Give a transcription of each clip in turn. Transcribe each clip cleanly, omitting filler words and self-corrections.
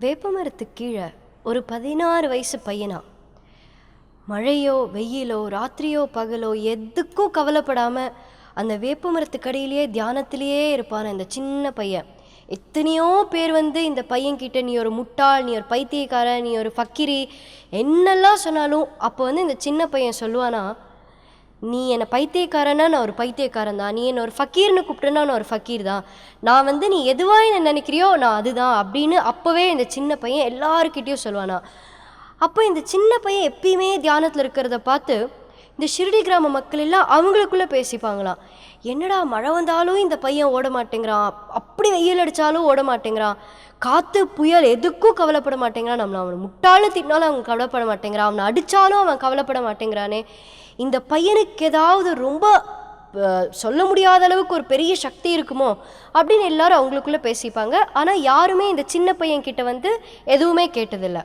வேப்பமரத்துக்கு கீழே ஒரு 16 வயசு பையனா மழையோ வெயிலோ ராத்திரியோ பகலோ எதுக்கும் கவலைப்படாமல் அந்த வேப்பமரத்துக்கடியிலேயே தியானத்திலேயே இருப்பான் இந்த சின்ன பையன். எத்தனையோ பேர் இந்த பையன்கிட்ட நீ ஒரு முட்டாள், நீ ஒரு பைத்தியக்காரன், நீ ஒரு ஃபக்கீரி என்னெல்லாம் சொன்னாலும் அப்போ இந்த சின்ன பையன் சொல்லுவானா, நீ என்னை பைத்தியக்காரனா நான் ஒரு பைத்தியக்காரன் தான், நீ என்னை ஒரு ஃபக்கீர்னு கூப்பிட்டேன்னா நான் ஒரு ஃபக்கீர் தான், நான் நீ எதுவாக என்ன நினைக்கிறியோ நான் அதுதான் அப்படின்னு அப்போவே இந்த சின்ன பையன் எல்லாருக்கிட்டேயும் சொல்லுவானா. அப்போ இந்த சின்ன பையன் எப்பயுமே தியானத்தில் இருக்கிறத பார்த்து இந்த ஷிரடி கிராம மக்கள் எல்லாம் அவங்களுக்குள்ளே பேசிப்பாங்களாம். என்னடா மழை வந்தாலும் இந்த பையன் ஓட மாட்டேங்கிறான், அப்படி வெயில் அடித்தாலும் ஓட மாட்டேங்கிறான், காற்று புயல் எதுக்கும் கவலைப்பட மாட்டேங்கிறான், அவனை முட்டாலும் திட்டினாலும் அவன் கவலைப்பட மாட்டேங்கிறான், அவனை அடித்தாலும் அவன் கவலைப்பட மாட்டேங்கிறானே, இந்த பையனுக்கு ஏதாவது ரொம்ப சொல்ல முடியாத அளவுக்கு ஒரு பெரிய சக்தி இருக்குமோ அப்படின்னு எல்லாரும் அவங்களுக்குள்ளே பேசிப்பாங்க. ஆனால் யாருமே இந்த சின்ன பையன்கிட்ட எதுவுமே கேட்டதில்லை.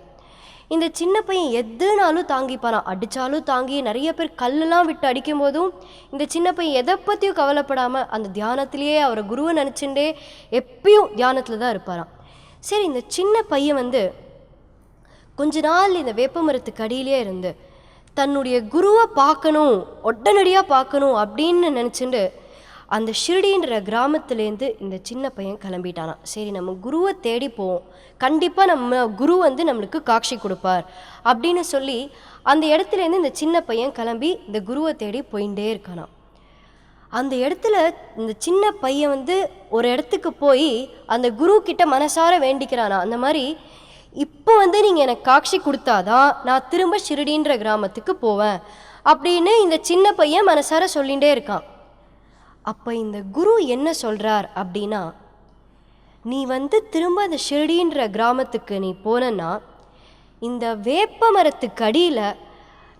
இந்த சின்ன பையன் எதுனாலும் தாங்கிப்பாரான், அடித்தாலும் தாங்கி, நிறைய பேர் கல்லெல்லாம் விட்டு அடிக்கும் போதும் இந்த சின்ன பையன் எதை பற்றியும் கவலைப்படாமல் அந்த தியானத்திலேயே அவரை குருவை நினச்சிண்டே எப்பயும் தியானத்தில் தான் இருப்பாராம். சரி, இந்த சின்ன பையன் கொஞ்ச நாள் இந்த வேப்பமரத்துக்கு அடியிலே இருந்து தன்னுடைய குருவை பார்க்கணும், உடனடியாக பார்க்கணும் அப்படின்னு நினச்சிட்டு அந்த ஷிரடின்ற கிராமத்துலேருந்து இந்த சின்ன பையன் கிளம்பிட்டானா. சரி, நம்ம குருவை தேடி போவோம், கண்டிப்பாக நம்ம குரு நம்மளுக்கு காட்சி கொடுப்பார் அப்படின்னு சொல்லி அந்த இடத்துலேருந்து இந்த சின்ன பையன் கிளம்பி இந்த குருவை தேடி போயிட்டே இருக்கானா. அந்த இடத்துல இந்த சின்ன பையன் ஒரு இடத்துக்கு போய் அந்த குரு கிட்ட மனசார வேண்டிக்கிறானா, அந்த மாதிரி இப்போ நீங்கள் எனக்கு காட்சி கொடுத்தாதான் நான் திரும்ப ஷிரடின்ற கிராமத்துக்கு போவேன் அப்படின்னு இந்த சின்ன பையன் மனசார சொல்லிகிட்டே இருக்கான். அப்போ இந்த குரு என்ன சொல்கிறார் அப்படின்னா, நீ திரும்ப அந்த ஷிரடின்ற கிராமத்துக்கு நீ போனன்னா இந்த வேப்ப மரத்துக்கு அடியில்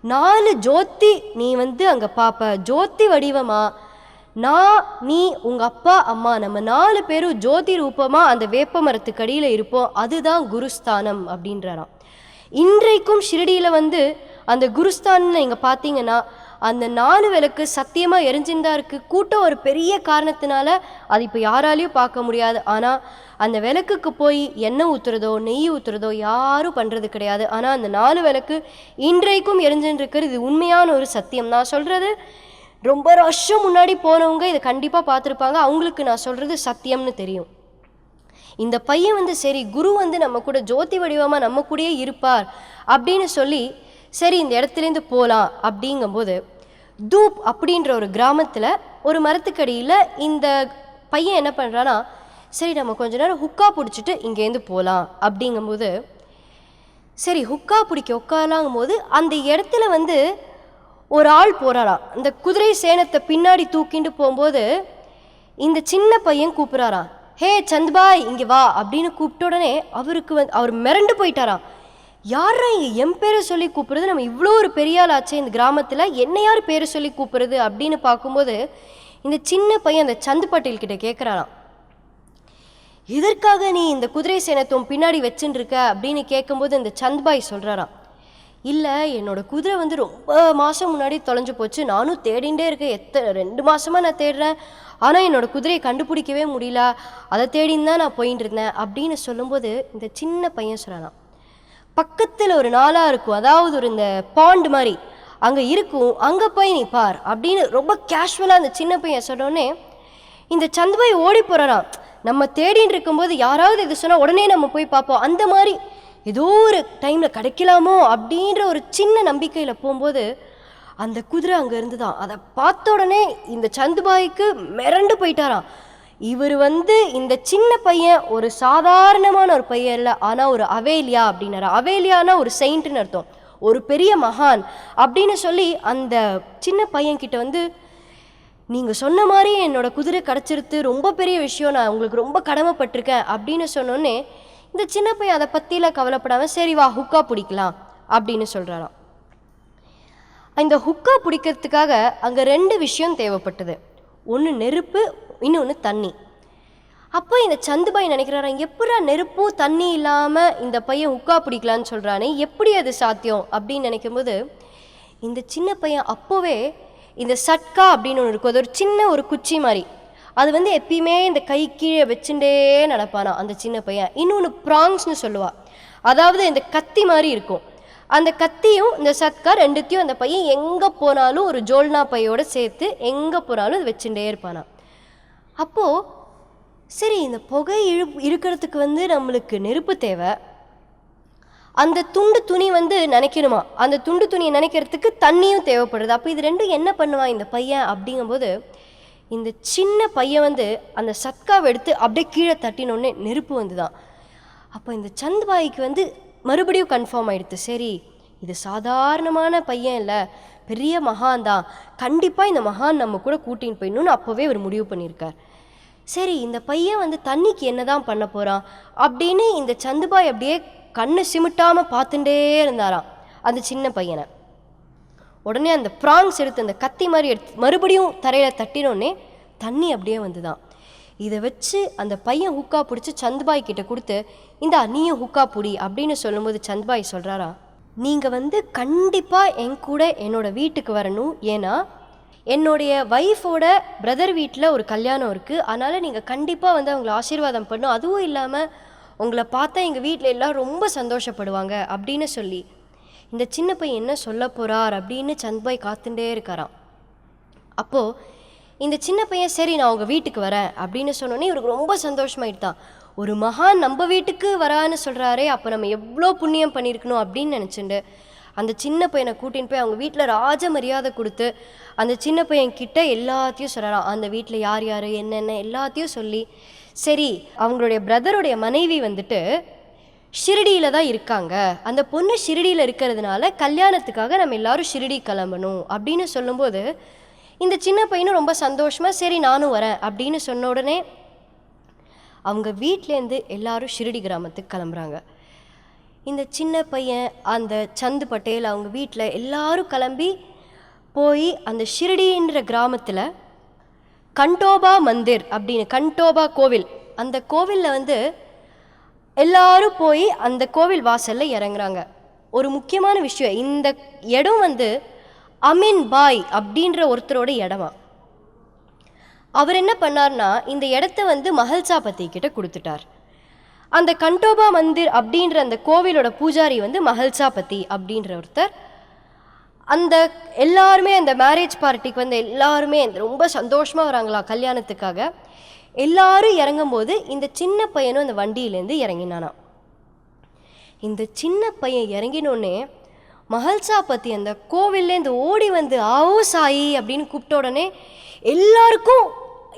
4 ஜோதி நீ அங்கே பார்ப்ப, ஜோதி வடிவமாக நான், நீ, உங்கள் அப்பா அம்மா நம்ம 4 பேரும் ஜோதி ரூபமாக அந்த வேப்ப மரத்துக்கு அடியில் இருப்போம், அதுதான் குருஸ்தானம் அப்படின்றாராம். இன்றைக்கும் ஷிரடியில் அந்த குருஸ்தானில் நீங்கள் பார்த்தீங்கன்னா அந்த 4 விளக்கு சத்தியமாக எரிஞ்சுன்னு தான் இருக்குது. கூட்டம் ஒரு பெரிய காரணத்தினால அது இப்போ யாராலையும் பார்க்க முடியாது. ஆனால் அந்த விளக்குக்கு போய் எண்ணெய் ஊற்றுறதோ நெய் ஊற்றுறதோ யாரும் பண்ணுறது கிடையாது. ஆனால் அந்த 4 விளக்கு இன்றைக்கும் எரிஞ்சுன்னு இருக்கிறது, இது உண்மையான ஒரு சத்தியம். நான் சொல்கிறது ரொம்ப வருஷம் முன்னாடி போனவங்க இதை கண்டிப்பாக பார்த்துருப்பாங்க, அவங்களுக்கு நான் சொல்கிறது சத்தியம்னு தெரியும். இந்த பையன் சரி குரு நம்ம கூட ஜோதி வடிவமாக நம்ம கூடயே இருப்பார் அப்படின்னு சொல்லி சரி இந்த இடத்துலேருந்து போகலாம் அப்படிங்கும்போது தூப் அப்படின்ற ஒரு கிராமத்தில் ஒரு மரத்துக்கடியில் இந்த பையன் என்ன பண்ணுறான்னா, சரி நம்ம கொஞ்ச நேரம் ஹுக்கா பிடிச்சிட்டு இங்கேருந்து போகலாம் அப்படிங்கும்போது சரி ஹுக்கா பிடிக்க உட்காரலாங்கும் போது அந்த இடத்துல ஒரு ஆள் போகிறாராம். அந்த குதிரை சேனத்தை பின்னாடி தூக்கிட்டு போகும்போது இந்த சின்ன பையன் கூப்பிட்றாராம், ஹே சந்த்பாய் இங்கே வா அப்படின்னு கூப்பிட்ட உடனே அவருக்கு அவர் மிரண்டு போயிட்டாராம். யாரா இங்கே என் பேரை சொல்லி கூப்பிட்றது, நம்ம இவ்வளோ ஒரு பெரிய ஆள் ஆச்சு இந்த கிராமத்தில், என்ன யார் பேரை சொல்லி கூப்பிட்றது அப்படின்னு பார்க்கும்போது இந்த சின்ன பையன் அந்த சந்து பட்டேல் கிட்ட கேட்குறாராம், இதற்காக நீ இந்த குதிரை சேனத்துவம் பின்னாடி வச்சுட்டு இருக்க அப்படின்னு கேட்கும்போது இந்த சந்த்பாய் சொல்கிறாராம், இல்லை என்னோட குதிரை ரொம்ப மாதம் முன்னாடி தொலைஞ்சு போச்சு, நானும் தேடிகிட்டே இருக்கேன், 2 மாதமாக நான் தேடுறேன், ஆனால் என்னோடய குதிரையை கண்டுபிடிக்கவே முடியல, அதை தேடின்னு தான் நான் போயின்னு இருந்தேன் அப்படின்னு சொல்லும்போது இந்த சின்ன பையன் சொல்லலாம், பக்கத்தில் ஒரு நாளா இருக்கும், அதாவது ஒரு இந்த பாண்ட் மாதிரி அங்கே இருக்கும், அங்கே போய் நீ பார் அப்படின்னு ரொம்ப கேஷுவலாக அந்த சின்ன பையன் சொன்னோடனே இந்த சந்துபாய் ஓடி போகிறாராம். நம்ம தேடின்னு இருக்கும்போது யாராவது இது சொன்னால் உடனே நம்ம போய் பார்ப்போம், அந்த மாதிரி ஏதோ ஒரு டைமில் கிடைக்கலாமோ அப்படின்ற ஒரு சின்ன நம்பிக்கையில் போகும்போது அந்த குதிரை அங்கே இருந்து தான். அதை பார்த்த உடனே இந்த சந்துபாய்க்கு மிரண்டு போயிட்டாராம். இவர் இந்த சின்ன பையன் ஒரு சாதாரணமான ஒரு பையன் இல்லை, ஆனால் ஒரு அவேலியா அப்படின்னாரா. அவேலியானா ஒரு செயின்ட்டுன்னு அர்த்தம், ஒரு பெரிய மகான் அப்படின்னு சொல்லி அந்த சின்ன பையன்கிட்ட நீங்கள் சொன்ன மாதிரி என்னோட குதிரை கிடச்சிருத்து, ரொம்ப பெரிய விஷயம், நான் உங்களுக்கு ரொம்ப கடமைப்பட்டிருக்கேன் அப்படின்னு சொன்னோன்னே இந்த சின்ன பையன் அதை பற்றியில் கவலைப்படாமல் சரி வா ஹுக்கா பிடிக்கலாம் அப்படின்னு சொல்கிறாராம். இந்த ஹுக்கா பிடிக்கிறதுக்காக அங்கே 2 விஷயம் தேவைப்பட்டது, ஒன்று நெருப்பு, இன்னொன்று தண்ணி. அப்போ இந்த சந்துபாய் நினைக்கிறாரா, எப்படா நெருப்பும் தண்ணி இல்லாமல் இந்த பையன் ஹுக்கா பிடிக்கலான்னு சொல்கிறானே, எப்படி அது சாத்தியம் அப்படின்னு நினைக்கும்போது இந்த சின்ன பையன் அப்போவே இந்த சட்கா அப்படின்னு ஒன்று இருக்கும், அது ஒரு சின்ன ஒரு குச்சி மாதிரி, அது வந்து எப்பயுமே இந்த கை கீழே வச்சுட்டே நடப்பானா அந்த சின்ன பையன். இன்னொன்று ப்ராங்ஸ்னு சொல்லுவா, அதாவது இந்த கத்தி மாதிரி இருக்கும். அந்த கத்தியும் இந்த சத்கா ரெண்டுத்தையும் அந்த பையன் எங்கே போனாலும் ஒரு ஜோல்னா பையோடு சேர்த்து எங்கே போனாலும் அது வச்சுட்டே இருப்பானா. அப்போது சரி, இந்த புகை இருக்கிறதுக்கு வந்து நம்மளுக்கு நெருப்பு தேவை, அந்த துண்டு துணி வந்து நினைக்கணுமா, அந்த துண்டு துணியை நினைக்கிறதுக்கு தண்ணியும் தேவைப்படுது. அப்போ இது ரெண்டும் என்ன பண்ணுவான் இந்த பையன் அப்படிங்கும்போது, இந்த சின்ன பையன் வந்து அந்த சத்காவை எடுத்து அப்படியே கீழே தட்டினோடனே நெருப்பு வந்து தான். அப்போ இந்த சந்த்பாய்க்கு வந்து மறுபடியும் கன்ஃபார்ம் ஆகிடுது, சரி இது சாதாரணமான பையன் இல்லை, பெரிய மகான் தான், கண்டிப்பாக இந்த மகான் நம்ம கூட கூட்டின்னு போயிடணும்னு அப்போவே அவர் முடிவு பண்ணியிருக்கார். சரி, இந்த பையன் வந்து தண்ணிக்கு என்ன தான் பண்ண போகிறான் அப்படின்னு இந்த சந்துபாய் அப்படியே கண்ணை சிமிட்டாமல் பார்த்துட்டே இருந்தாராம் அந்த சின்ன பையனை. உடனே அந்த ப்ராங்ஸ் எடுத்து அந்த கத்தி மாதிரி எடுத்து மறுபடியும் தரையில் தட்டினோடனே தண்ணி அப்படியே வந்து தான். இதை வச்சு அந்த பையன் ஹுக்கா பிடிச்சி சந்துபாய் கிட்ட கொடுத்து, இந்த நீயும் ஹுக்கா பிடி அப்படின்னு சொல்லும்போது சந்துபாய் சொல்கிறாரா, நீங்கள் வந்து கண்டிப்பாக என் கூட என்னோட வீட்டுக்கு வரணும், ஏன்னா என்னுடைய ஒய்ஃபோட பிரதர் வீட்டில் ஒரு கல்யாணம் இருக்குது, அதனால் நீங்கள் கண்டிப்பாக வந்து அவங்கள ஆசீர்வாதம் பண்ணணும், அதுவும் இல்லாமல் உங்களை பார்த்தா எங்கள் வீட்டில் எல்லாம் ரொம்ப சந்தோஷப்படுவாங்க அப்படின்னு சொல்லி இந்த சின்ன பையன் என்ன சொல்ல போகிறார் அப்படின்னு சந்த்பாய் காத்துட்டே இருக்காராம். அப்போது இந்த சின்ன பையன் சரி நான் உங்கள் வீட்டுக்கு வரேன் அப்படின்னு சொன்னோன்னே இவருக்கு ரொம்ப சந்தோஷமாயிட்டான். ஒரு மகான் நம்ம வீட்டுக்கு வரான்னு சொல்கிறாரே, அப்போ நம்ம எவ்வளோ புண்ணியம் பண்ணியிருக்கணும் அப்படின்னு நினச்சிண்டு அந்த சின்ன பையனை கூட்டின்னு போய் அவங்க வீட்டில் ராஜ மரியாதை கொடுத்து அந்த சின்ன பையன்கிட்ட எல்லாத்தையும் சொல்லலாம், அந்த வீட்டில் யார் யார் என்னென்ன எல்லாத்தையும் சொல்லி, சரி அவங்களுடைய பிரதருடைய மனைவி வந்துட்டு ஷிரடியில் தான் இருக்காங்க, அந்த பொண்ணு ஷிரடியில் இருக்கிறதுனால கல்யாணத்துக்காக நம்ம எல்லாரும் ஷிரடி கிளம்பணும் அப்படின்னு சொல்லும்போது இந்த சின்ன பையனும் ரொம்ப சந்தோஷமாக சரி நானும் வரேன் அப்படின்னு சொன்ன உடனே அவங்க வீட்டிலேருந்து எல்லாரும் ஷிரடி கிராமத்துக்கு கிளம்புறாங்க. இந்த சின்ன பையன் அந்த சந்து பட்டேல் அவங்க வீட்டில் எல்லாரும் கிளம்பி போய் அந்த ஷிரடின்ற கிராமத்தில் கண்டோபா மந்திர் அப்படின்னு கண்டோபா கோவில், அந்த கோவிலில் வந்து எல்லாரும் போய் அந்த கோவில் வாசலில் இறங்குறாங்க. ஒரு முக்கியமான விஷயம், இந்த இடம் வந்து அமீன் பாய் அப்படின்ற ஒருத்தரோட இடமா. அவர் என்ன பண்ணார்னா இந்த இடத்த வந்து மஹல்சாபதி கிட்ட கொடுத்துட்டார். அந்த கண்டோபா மந்திர் அப்படின்ற அந்த கோவிலோட பூஜாரி வந்து மஹல்சாபதி அப்படின்ற ஒருத்தர். அந்த எல்லாருமே அந்த மேரேஜ் பார்ட்டிக்கு வந்து எல்லாருமே ரொம்ப சந்தோஷமாக வராங்களா கல்யாணத்துக்காக. எல்லாரும் இறங்கும்போது இந்த சின்ன பையனும் அந்த வண்டியிலேருந்து இறங்கினானா. இந்த சின்ன பையன் இறங்கினோடனே மஹல்சாபதி அந்த கோவில்லேருந்து ஓடி வந்து ஆவோ சாயி அப்படின்னு கூப்பிட்ட உடனே எல்லாருக்கும்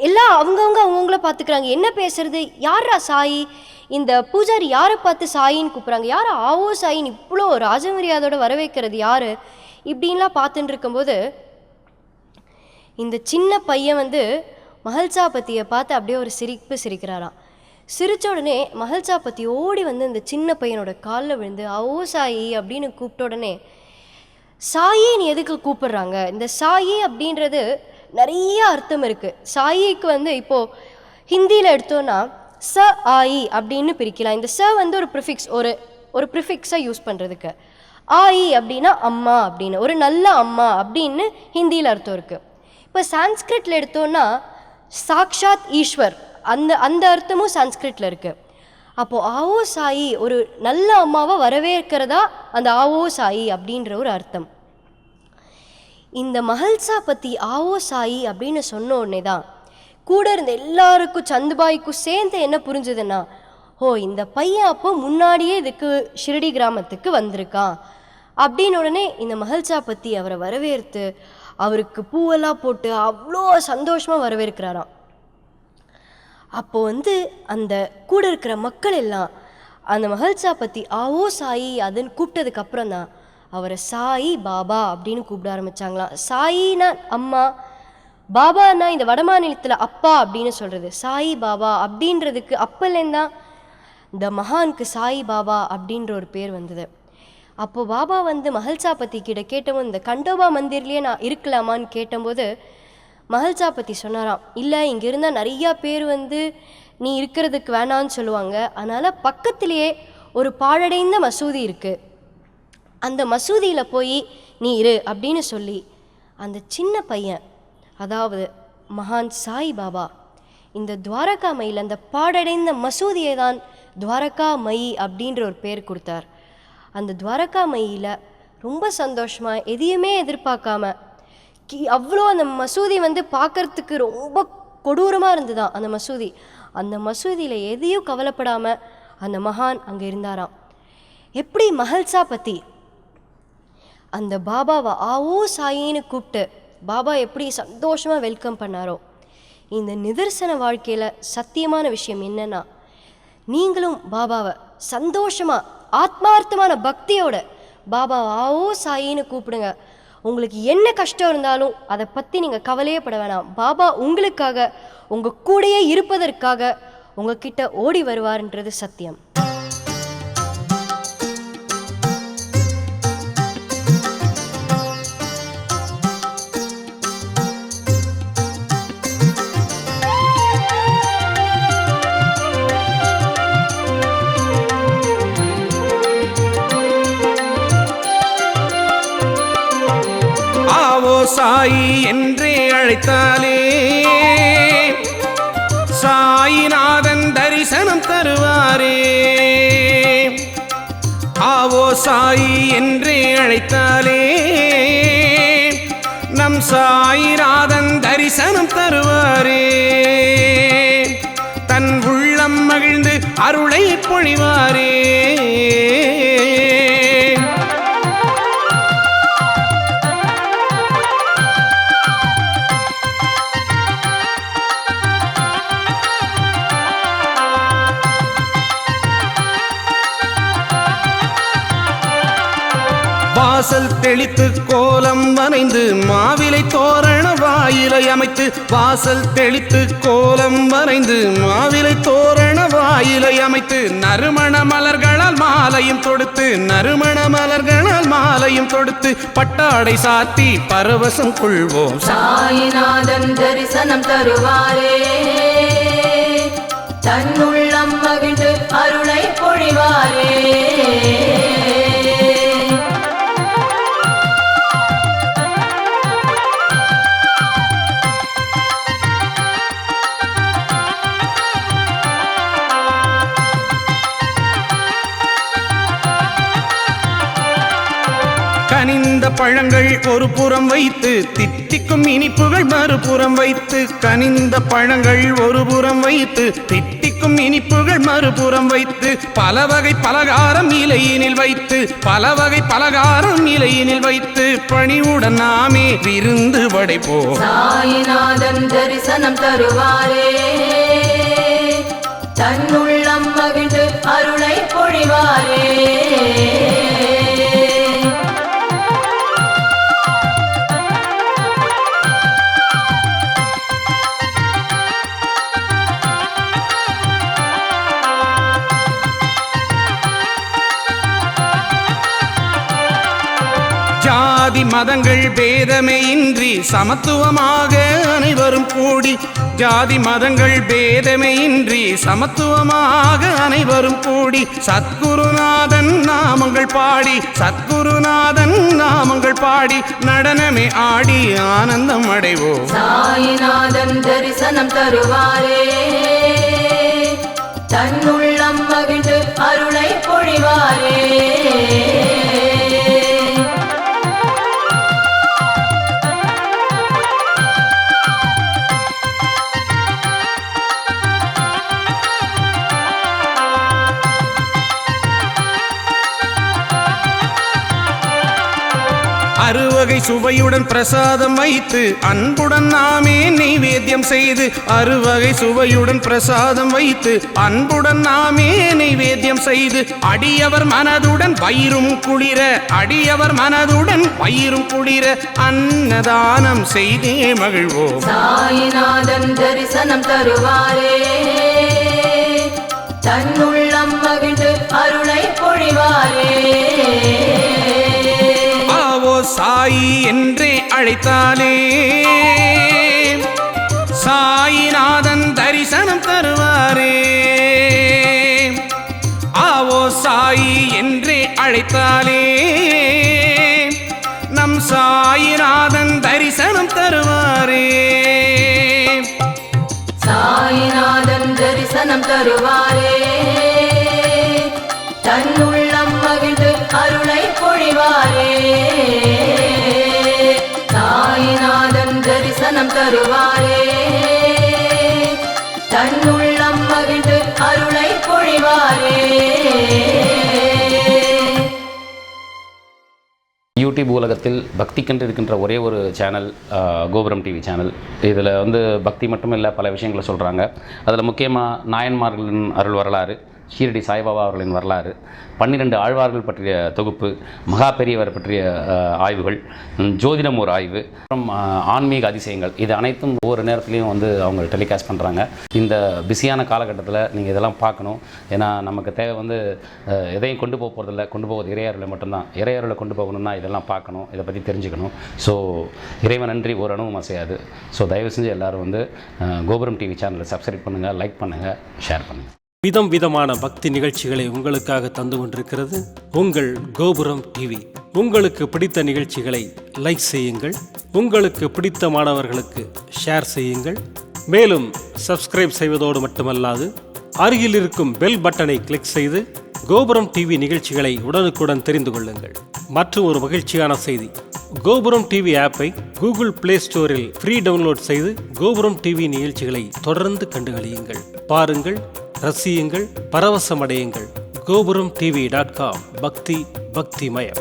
எல்லாம் அவங்கவுங்கள பார்த்துக்கிறாங்க, என்ன பேசுறது, யாரா சாயி, இந்த பூஜாரி யாரை பார்த்து சாயின்னு கூப்பிட்றாங்க, யார் ஆவோ சாயின்னு இவ்வளோ ராஜமரியாதையோட வரவேற்கிறது யார் இப்படின்லாம் பார்த்துட்டு இருக்கும்போது இந்த சின்ன பையன் வந்து மஹல்சாபதியை பார்த்து அப்படியே ஒரு சிரிக்கிறாராம். சிரித்த உடனே மஹல்சாபதி ஓடி வந்து இந்த சின்ன பையனோட காலில் விழுந்து ஆவோ சாயி அப்படின்னு கூப்பிட்ட உடனே, சாயி நீ எதுக்கு கூப்பிடுறாங்க, இந்த சாயி அப்படின்றது நிறைய அர்த்தம் இருக்குது. சாயிக்கு வந்து இப்போது ஹிந்தியில் எடுத்தோன்னா ச ஆயி அப்படின்னு பிரிக்கலாம். இந்த ச வந்து ஒரு ப்ரிஃபிக்ஸ், ஒரு ப்ரிஃபிக்ஸை யூஸ் பண்ணுறதுக்கு. ஆயி அப்படின்னா அம்மா அப்படின்னு, ஒரு நல்ல அம்மா அப்படின்னு ஹிந்தியில் அர்த்தம் இருக்குது. இப்போ சான்ஸ்கிரிட்டில் எடுத்தோன்னா சாக்ஷாத் ஈஸ்வர், அந்த அர்த்தமும் சான்ஸ்கிரிட்டில் இருக்குது. அப்போது ஆவோ சாயி ஒரு நல்ல அம்மாவை வரவேற்கிறதா அந்த ஆவோ சாயி அப்படின்ற ஒரு அர்த்தம். இந்த மஹல்சாபதி ஆவோ சாயி அப்படின்னு சொன்ன உடனே தான் கூட இருந்த எல்லாருக்கும் சந்துபாய்க்கும் சேர்ந்து என்ன புரிஞ்சுதுன்னா, ஓ இந்த பையன் அப்போ முன்னாடியே இதுக்கு ஷிரடி கிராமத்துக்கு வந்திருக்கான் அப்படின்னு. உடனே இந்த மஹல்சாபதி அவரை வரவேற்று அவருக்கு பூவெல்லாம் போட்டு அவ்வளோ சந்தோஷமாக வரவேற்கிறாராம். அப்போது வந்து அந்த கூட இருக்கிற மக்கள் எல்லாம் அந்த மஹல்சாபதி ஆவோ சாயி அதுன்னு கூப்பிட்டதுக்கப்புறம் தான் அவரை சாயி பாபா அப்படின்னு கூப்பிட ஆரம்பித்தாங்களாம். சாயினா அம்மா, பாபானா இந்த வடமாநிலத்தில் அப்பா அப்படின்னு சொல்கிறது. சாயி பாபா அப்படின்றதுக்கு அப்போலேருந்தான் இந்த மகானுக்கு சாயி பாபா அப்படின்ற ஒரு பேர் வந்தது. அப்போது பாபா வந்து மஹல்சாபதி கிட்ட கேட்டவும் இந்த கண்டோபா மந்திர்லேயே நான் இருக்கலாமான்னு கேட்டபோது மஹல்சாபதி சொன்னாராம், இல்லை இங்கே இருந்தால் நிறையா பேர் வந்து நீ இருக்கிறதுக்கு வேணான்னு சொல்லுவாங்க, அதனால் பக்கத்திலேயே ஒரு பாழடைந்த மசூதி இருக்குது, அந்த மசூதியில் போய் நீ இரு அப்படின்னு சொல்லி அந்த சின்ன பையன், அதாவது மகான் சாய் பாபா இந்த துவாரகா மயில், அந்த பாடடைந்த மசூதியை தான் துவாரகா மயி அப்படின்ற ஒரு பேர் கொடுத்தார். அந்த துவாரகா மயில ரொம்ப சந்தோஷமாக எதையுமே எதிர்பார்க்காம அவ்வளோ அந்த மசூதி பார்க்கறதுக்கு ரொம்ப கொடூரமாக இருந்துதான் அந்த மசூதி. அந்த மசூதியில் எதையும் கவலைப்படாமல் அந்த மகான் அங்கே இருந்தாராம். எப்படி மஹல்சா பற்றி அந்த பாபாவை ஆவோ சாயின்னு கூப்பிட்டு பாபா எப்படி சந்தோஷமாக வெல்கம் பண்ணாரோ, இந்த நிதர்சன வாழ்க்கையில் சத்தியமான விஷயம் என்னென்னா, நீங்களும் பாபாவை சந்தோஷமாக ஆத்மார்த்தமான பக்தியோட பாபாவை ஆவோ சாயின்னு கூப்பிடுங்க. உங்களுக்கு என்ன கஷ்டம் இருந்தாலும் அதை பற்றி நீங்கள் கவலையே பட வேணாம். பாபா உங்களுக்காக, உங்கள் கூடையே இருப்பதற்காக உங்ககிட்ட ஓடி வருவார்ன்றது சத்தியம். சாயி என்றே அழைத்தாலே சாயிநாதன் தரிசனம் தருவாரே. ஆவோ சாயி என்றே அழைத்தாலே நம் சாயிநாதன் தரிசனம் தருவாரே. தன் உள்ளம் மகிழ்ந்து அருளை பொழிவாரே. வாசல் தெளித்து கோலம் வரைந்து மாவிலை தோரண வாயிலை அமைத்து, வாசல் தெளித்து கோலம் வரைந்து மாவிலை தோரண வாயிலை அமைத்து, நறுமண மலர்களால் மாலையும் தொடுத்து, நறுமண மலர்களால் மாலையும் தொடுத்து, பட்டாடை சாத்தி பரவசம் கொள்வோம். சாயிநாதன் தரிசனம் தருவாரே, தன்னுள்ளம் மகிழ்ந்து அருளை பொழிவாரே. கனிந்த பழங்கள் ஒரு புறம் வைத்து, தித்திக்கும் இனிப்புகள் மறுபுறம் வைத்து, கனிந்த பழங்கள் ஒரு புறம் வைத்து, தித்திக்கும் இனிப்புகள் மறுபுறம் வைத்து, பல வகை பலகாரம் இலையினில் வைத்து, பல வகை பலகாரம் இலையினில் வைத்து, பணிவுடன் நாமே விருந்து படைப்போம். சாயிநாதன் தரிசனம் தருவாரே, தன்னுள்ளம் மகிழ்ந்து அருளை பொழிவாரே. ஜாதி மதங்கள் பேதமே இன்றி சமத்துவமாக அனைவரும் கூடி, ஜாதி மதங்கள் பேதமே இன்றி சமத்துவமாக அனைவரும் கூடி, சத்குருநாதன் நாமங்கள் பாடி, சத்குருநாதன் நாமங்கள் பாடி, நடனமே ஆடி ஆனந்தம் அடைவோம். சாயிநாதன் தரிசனம் தருவாரே, தன்னுள்ளம் மகிழ்ந்து அருளை பொழிவாரே. அறுவகை சுவையுடன் பிரசாதம் வைத்து, அன்புடன் நாமே நைவேத்தியம் செய்து, அறுவகை சுவையுடன் பிரசாதம் வைத்து, அன்புடன் நாமே நைவேத்தியம் செய்து, அடியவர் மனதுடன் வயிறும் குளிர, அடியவர் மனதுடன் வயிறும் குளிர, அன்னதானம் செய்தே மகிழ்வோம். சாயிநாதன் தரிசனம் தருவாரே, தன்னுள்ளம் மகிழ்ந்து அருளை பொழிவாரே. சாயி என்றே அழைத்தாலே சாயிநாதன் தரிசனம் தருவாரே. ஆவோ சாயி என்றே அழைத்தாலே நம் சாயிநாதன் தரிசனம் தருவாரே. சாயி தரிசனம் தருவாரே தன்னுள்ளம் மகிழ்ந்து அருளை பொழிவாரே சாயிநாதன் தரிசனம் தருவாரே தன்னுள்ளம் மகிழ்ந்து அருளை பொழிவாரே. யூடியூப் உலகத்தில் பக்திக்கென்று இருக்கின்ற ஒரே ஒரு சேனல் கோபுரம் டிவி சேனல். இதில் வந்து பக்தி மட்டும் இல்லை, பல விஷயங்களை சொல்கிறாங்க. அதில் முக்கியமாக நாயன்மார்களின் அருள் வரலாறு, ஷீரடி சாய்பாபா அவர்களின் வரலாறு, 12 ஆழ்வார்கள் பற்றிய தொகுப்பு, மகா பெரியவர் பற்றிய ஆய்வுகள், ஜோதிடம் ஒரு ஆய்வு, அப்புறம் ஆன்மீக அதிசயங்கள், இது அனைத்தும் ஒவ்வொரு நேரத்துலையும் வந்து அவங்க டெலிகாஸ்ட் பண்ணுறாங்க. இந்த பிஸியான காலகட்டத்தில் நீங்கள் இதெல்லாம் பார்க்கணும். ஏன்னா நமக்கு தேவை வந்து எதையும் கொண்டு போக போகிறதில்ல, கொண்டு போவது இறையருளை மட்டும்தான். இறையருளை கொண்டு போகணும்னா இதெல்லாம் பார்க்கணும், இதை பற்றி தெரிஞ்சுக்கணும். ஸோ இறைவன் நன்றி ஒரு அணுவும் அசையாது. ஸோ தயவு செஞ்சு எல்லோரும் வந்து கோபுரம் டிவி சேனலை சப்ஸ்கிரைப் பண்ணுங்கள், லைக் பண்ணுங்கள், ஷேர் பண்ணுங்கள். விதம் விதமான பக்தி நிகழ்ச்சிகளை உங்களுக்காக தந்து கொண்டிருக்கிறது உங்கள் கோபுரம் டிவி. உங்களுக்கு பிடித்த நிகழ்ச்சிகளை லைக் செய்யுங்கள், உங்களுக்கு பிடித்த மாணவர்களுக்கு ஷேர் செய்யுங்கள். மேலும் சப்ஸ்கிரைப் செய்வதோடு மட்டுமல்லாது அருகில் இருக்கும் பெல் பட்டனை கிளிக் செய்து கோபுரம் டிவி நிகழ்ச்சிகளை உடனுக்குடன் தெரிந்து கொள்ளுங்கள். மற்றும் ஒரு மகிழ்ச்சியான செய்தி, கோபுரம் டிவி ஆப்பை கூகுள் பிளே ஸ்டோரில் ஃப்ரீ டவுன்லோட் செய்து கோபுரம் டிவி நிகழ்ச்சிகளை தொடர்ந்து கண்டுகளியுங்கள், பாருங்கள், ரசியுங்கள், பரவசமடையுங்கள். கோபுரம் டிவி.com பக்தி பக்திமயம்.